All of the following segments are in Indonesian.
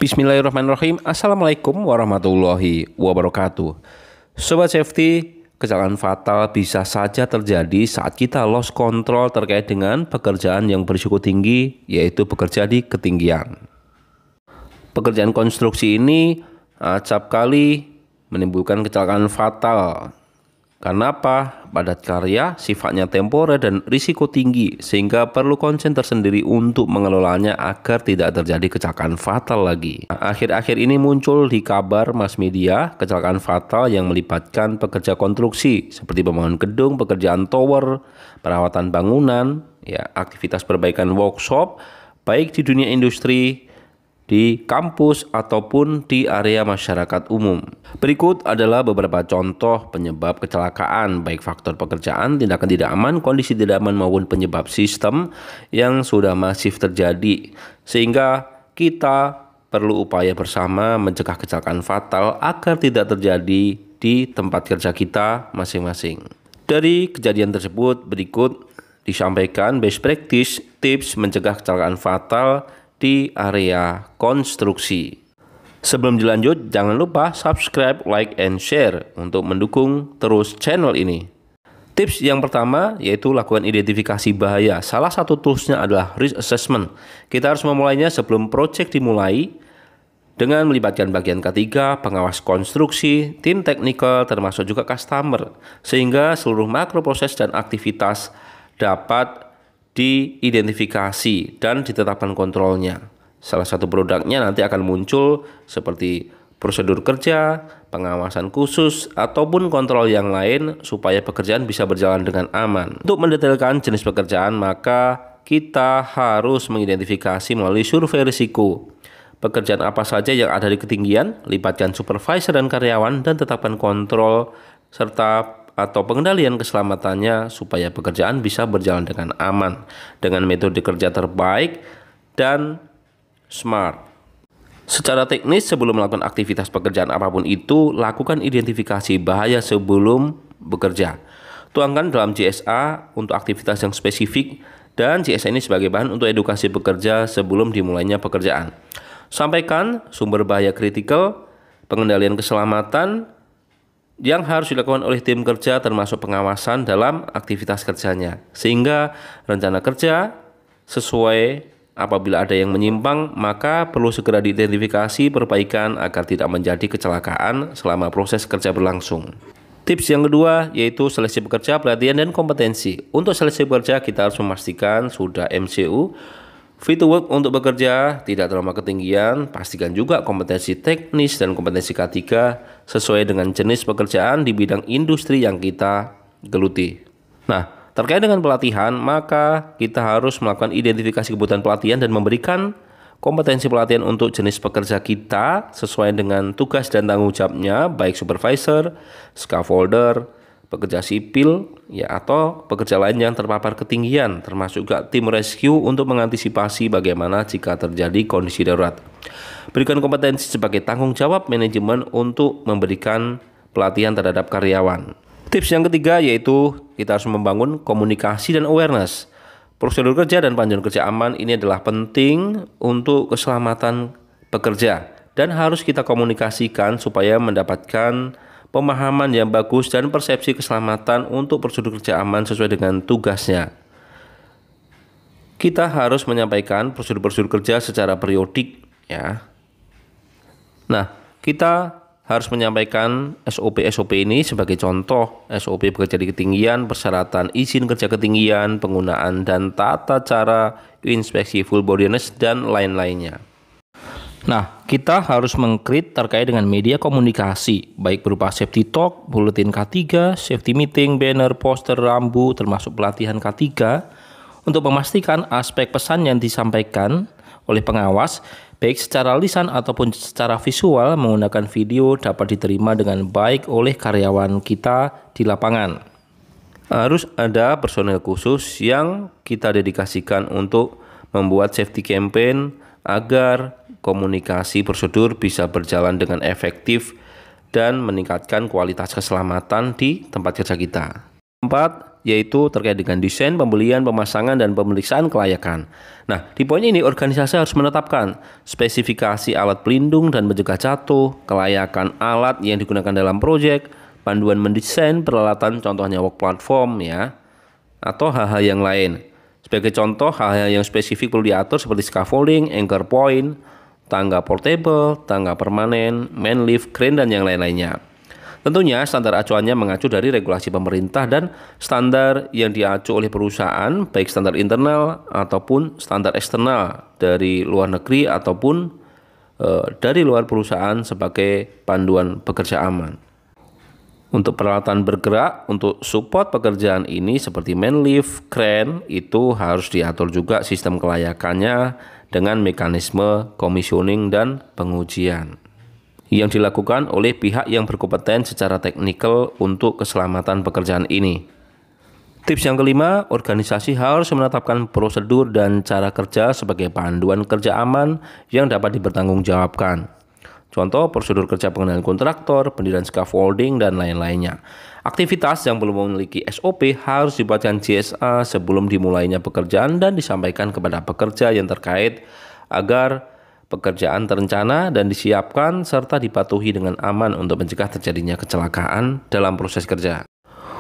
Bismillahirrahmanirrahim. Assalamualaikum warahmatullahi wabarakatuh. Sobat safety, kecelakaan fatal bisa saja terjadi saat kita lost control terkait dengan pekerjaan yang berisiko tinggi, yaitu bekerja di ketinggian. Pekerjaan konstruksi ini acap kali menimbulkan kecelakaan fatal. Karena apa? Padat karya sifatnya temporer dan risiko tinggi, sehingga perlu konsen tersendiri untuk mengelolanya agar tidak terjadi kecelakaan fatal lagi. Akhir-akhir ini muncul di kabar mass media kecelakaan fatal yang melibatkan pekerja konstruksi seperti pembangunan gedung, pekerjaan tower, perawatan bangunan, aktivitas perbaikan workshop, baik di dunia industri, di kampus ataupun di area masyarakat umum. Berikut adalah beberapa contoh penyebab kecelakaan, baik faktor pekerjaan, tindakan tidak aman, kondisi tidak aman maupun penyebab sistem yang sudah masif terjadi, sehingga kita perlu upaya bersama mencegah kecelakaan fatal agar tidak terjadi di tempat kerja kita masing-masing. Dari kejadian tersebut, berikut disampaikan best practice tips mencegah kecelakaan fatal di area konstruksi. Sebelum dilanjut, jangan lupa subscribe, like, and share untuk mendukung terus channel ini. Tips yang pertama yaitu lakukan identifikasi bahaya. Salah satu toolsnya adalah risk assessment. Kita harus memulainya sebelum proyek dimulai dengan melibatkan bagian ketiga, pengawas konstruksi, tim teknikal, termasuk juga customer, sehingga seluruh makro proses dan aktivitas dapat diidentifikasi dan ditetapkan kontrolnya. Salah satu produknya nanti akan muncul seperti prosedur kerja, pengawasan khusus, ataupun kontrol yang lain supaya pekerjaan bisa berjalan dengan aman. Untuk mendetailkan jenis pekerjaan, maka kita harus mengidentifikasi melalui survei risiko. Pekerjaan apa saja yang ada di ketinggian, libatkan supervisor dan karyawan, dan tetapkan kontrol serta atau pengendalian keselamatannya supaya pekerjaan bisa berjalan dengan aman dengan metode kerja terbaik dan smart. Secara teknis, sebelum melakukan aktivitas pekerjaan apapun itu, lakukan identifikasi bahaya sebelum bekerja. Tuangkan dalam JSA untuk aktivitas yang spesifik, dan JSA ini sebagai bahan untuk edukasi pekerja sebelum dimulainya pekerjaan. Sampaikan sumber bahaya kritikal, pengendalian keselamatan yang harus dilakukan oleh tim kerja termasuk pengawasan dalam aktivitas kerjanya, sehingga rencana kerja sesuai. Apabila ada yang menyimpang, maka perlu segera diidentifikasi perbaikan agar tidak menjadi kecelakaan selama proses kerja berlangsung. Tips yang kedua yaitu seleksi pekerja, pelatihan, dan kompetensi. Untuk seleksi pekerja kita harus memastikan sudah MCU, fit to work untuk bekerja, tidak terlalu ketinggian, pastikan juga kompetensi teknis dan kompetensi K3 sesuai dengan jenis pekerjaan di bidang industri yang kita geluti. Nah, terkait dengan pelatihan, maka kita harus melakukan identifikasi kebutuhan pelatihan dan memberikan kompetensi pelatihan untuk jenis pekerja kita sesuai dengan tugas dan tanggung jawabnya, baik supervisor, scaffolder, pekerja sipil, atau pekerja lain yang terpapar ketinggian, termasuk juga tim rescue untuk mengantisipasi bagaimana jika terjadi kondisi darurat. Berikan kompetensi sebagai tanggung jawab manajemen untuk memberikan pelatihan terhadap karyawan. Tips yang ketiga yaitu kita harus membangun komunikasi dan awareness. Prosedur kerja dan panduan kerja aman ini adalah penting untuk keselamatan pekerja dan harus kita komunikasikan supaya mendapatkan pemahaman yang bagus dan persepsi keselamatan untuk prosedur kerja aman sesuai dengan tugasnya. Kita harus menyampaikan prosedur-prosedur kerja secara periodik, Nah, kita harus menyampaikan SOP ini sebagai contoh SOP bekerja di ketinggian, persyaratan izin kerja ketinggian, penggunaan dan tata cara inspeksi full body harness, dan lain-lainnya. Nah, kita harus meng-create terkait dengan media komunikasi, baik berupa safety talk, bulletin K3, safety meeting, banner, poster, rambu, termasuk pelatihan K3, untuk memastikan aspek pesan yang disampaikan oleh pengawas, baik secara lisan ataupun secara visual menggunakan video dapat diterima dengan baik oleh karyawan kita di lapangan. Harus ada personel khusus yang kita dedikasikan untuk membuat safety campaign agar komunikasi prosedur bisa berjalan dengan efektif dan meningkatkan kualitas keselamatan di tempat kerja kita. Keempat, yaitu terkait dengan desain, pembelian, pemasangan, dan pemeriksaan kelayakan. Nah, di poin ini organisasi harus menetapkan spesifikasi alat pelindung dan mencegah jatuh, kelayakan alat yang digunakan dalam proyek, panduan mendesain peralatan, contohnya work platform ya, atau hal-hal yang lain. Sebagai contoh, hal-hal yang spesifik perlu diatur seperti scaffolding, anchor point, tangga portable, tangga permanen, main lift, crane, dan yang lain-lainnya. Tentunya standar acuannya mengacu dari regulasi pemerintah dan standar yang diacu oleh perusahaan, baik standar internal ataupun standar eksternal dari luar negeri ataupun dari luar perusahaan sebagai panduan bekerja aman. Untuk peralatan bergerak, untuk support pekerjaan ini seperti main lift, crane, itu harus diatur juga sistem kelayakannya dengan mekanisme commissioning dan pengujian yang dilakukan oleh pihak yang berkompeten secara teknikal untuk keselamatan pekerjaan ini. Tips yang kelima, organisasi harus menetapkan prosedur dan cara kerja sebagai panduan kerja aman yang dapat dipertanggungjawabkan. Contoh, prosedur kerja pengenalan kontraktor, pendirian scaffolding, dan lain-lainnya. Aktivitas yang belum memiliki SOP harus dibuatkan JSA sebelum dimulainya pekerjaan dan disampaikan kepada pekerja yang terkait agar pekerjaan terencana dan disiapkan serta dipatuhi dengan aman untuk mencegah terjadinya kecelakaan dalam proses kerja.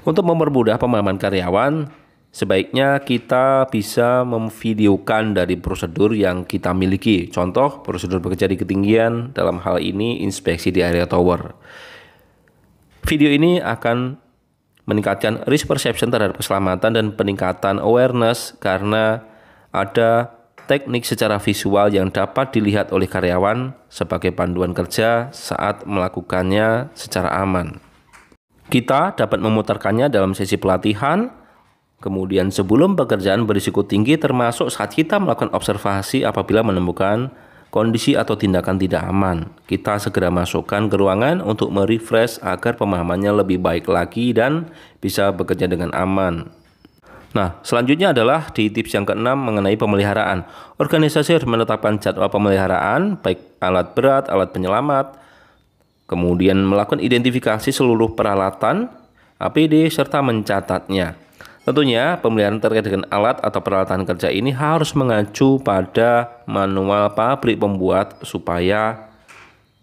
Untuk mempermudah pemahaman karyawan, sebaiknya kita bisa memvideokan dari prosedur yang kita miliki. Contoh, prosedur bekerja di ketinggian, dalam hal ini inspeksi di area tower. Video ini akan meningkatkan risk perception terhadap keselamatan dan peningkatan awareness karena ada teknik secara visual yang dapat dilihat oleh karyawan sebagai panduan kerja saat melakukannya secara aman. Kita dapat memutarkannya dalam sesi pelatihan, kemudian sebelum pekerjaan berisiko tinggi termasuk saat kita melakukan observasi apabila menemukan kondisi atau tindakan tidak aman. Kita segera masukkan ke ruangan untuk merefresh agar pemahamannya lebih baik lagi dan bisa bekerja dengan aman. Nah, selanjutnya adalah di tips yang keenam mengenai pemeliharaan. Organisasi harus menetapkan jadwal pemeliharaan, baik alat berat, alat penyelamat, kemudian melakukan identifikasi seluruh peralatan, APD, serta mencatatnya. Tentunya, pemeliharaan terkait dengan alat atau peralatan kerja ini harus mengacu pada manual pabrik pembuat supaya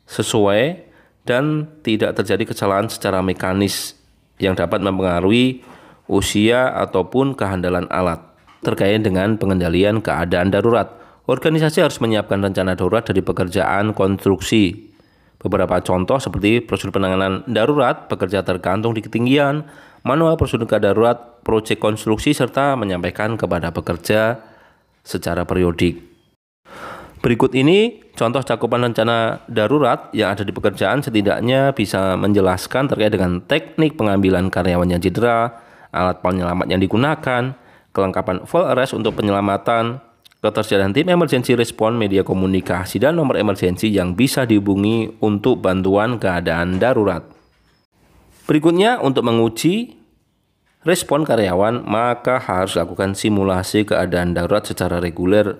sesuai dan tidak terjadi kesalahan secara mekanis yang dapat mempengaruhi usia ataupun kehandalan alat. Terkait dengan pengendalian keadaan darurat, organisasi harus menyiapkan rencana darurat dari pekerjaan konstruksi. Beberapa contoh seperti prosedur penanganan darurat, bekerja tergantung di ketinggian, manual prosedur darurat, proyek konstruksi, serta menyampaikan kepada pekerja secara periodik. Berikut ini contoh cakupan rencana darurat yang ada di pekerjaan setidaknya bisa menjelaskan terkait dengan teknik pengambilan karyawan yang cedera, alat penyelamat yang digunakan, kelengkapan full arrest untuk penyelamatan, ketersediaan tim emergency response, media komunikasi, dan nomor emergency yang bisa dihubungi untuk bantuan keadaan darurat. Berikutnya, untuk menguji respon karyawan, maka harus lakukan simulasi keadaan darurat secara reguler.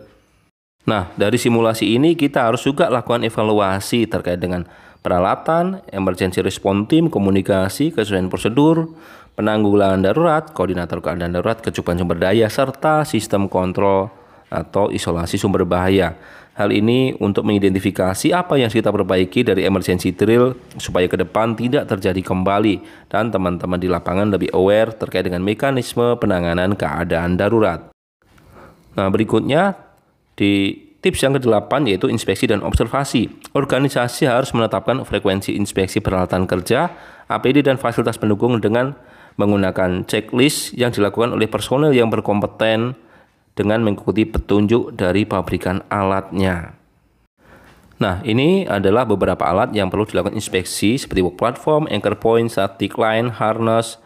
Nah, dari simulasi ini kita harus juga lakukan evaluasi terkait dengan peralatan, emergency response team, komunikasi, kesesuaian prosedur, penanggulangan darurat, koordinator keadaan darurat, kecukupan sumber daya, serta sistem kontrol atau isolasi sumber bahaya. Hal ini untuk mengidentifikasi apa yang kita perbaiki dari emergency drill supaya ke depan tidak terjadi kembali dan teman-teman di lapangan lebih aware terkait dengan mekanisme penanganan keadaan darurat. Nah, berikutnya di tips yang ke-8 yaitu inspeksi dan observasi. Organisasi harus menetapkan frekuensi inspeksi peralatan kerja, APD, dan fasilitas pendukung dengan menggunakan checklist yang dilakukan oleh personel yang berkompeten dengan mengikuti petunjuk dari pabrikan alatnya. Nah, ini adalah beberapa alat yang perlu dilakukan inspeksi seperti work platform, anchor point, static line, harness,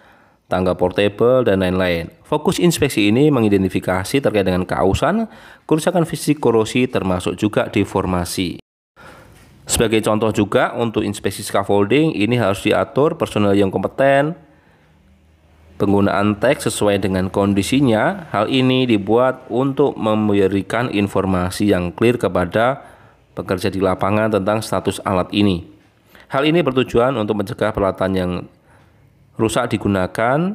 tangga portable, dan lain-lain. Fokus inspeksi ini mengidentifikasi terkait dengan keausan, kerusakan fisik, korosi, termasuk juga deformasi. Sebagai contoh juga untuk inspeksi scaffolding, ini harus diatur personel yang kompeten, penggunaan teks sesuai dengan kondisinya. Hal ini dibuat untuk memberikan informasi yang clear kepada pekerja di lapangan tentang status alat ini. Hal ini bertujuan untuk mencegah peralatan yang rusak digunakan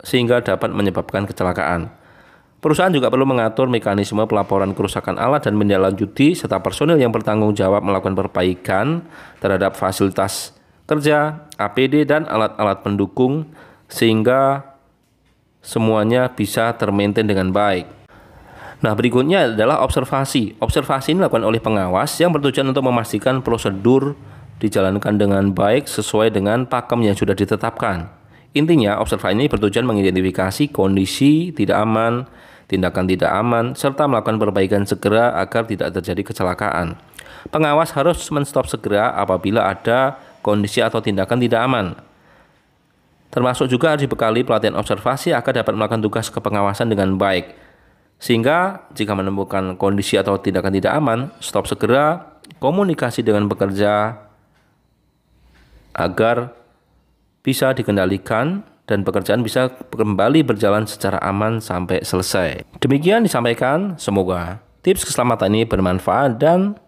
sehingga dapat menyebabkan kecelakaan. Perusahaan juga perlu mengatur mekanisme pelaporan kerusakan alat dan menindaklanjuti serta personil yang bertanggung jawab melakukan perbaikan terhadap fasilitas kerja, APD, dan alat-alat pendukung sehingga semuanya bisa termaintain dengan baik. Nah, berikutnya adalah observasi. Observasi ini dilakukan oleh pengawas yang bertujuan untuk memastikan prosedur dijalankan dengan baik sesuai dengan pakem yang sudah ditetapkan. Intinya, observasi ini bertujuan mengidentifikasi kondisi tidak aman, tindakan tidak aman, serta melakukan perbaikan segera agar tidak terjadi kecelakaan. Pengawas harus men-stop segera apabila ada kondisi atau tindakan tidak aman. Termasuk juga harus dibekali pelatihan observasi agar dapat melakukan tugas kepengawasan dengan baik. Sehingga jika menemukan kondisi atau tindakan tidak aman, stop segera, komunikasi dengan pekerja agar bisa dikendalikan dan pekerjaan bisa kembali berjalan secara aman sampai selesai. Demikian disampaikan, semoga tips keselamatan ini bermanfaat dan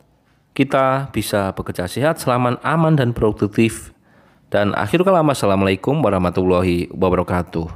kita bisa bekerja sehat, selamat, aman, dan produktif. Dan akhirul kalam, assalamualaikum warahmatullahi wabarakatuh.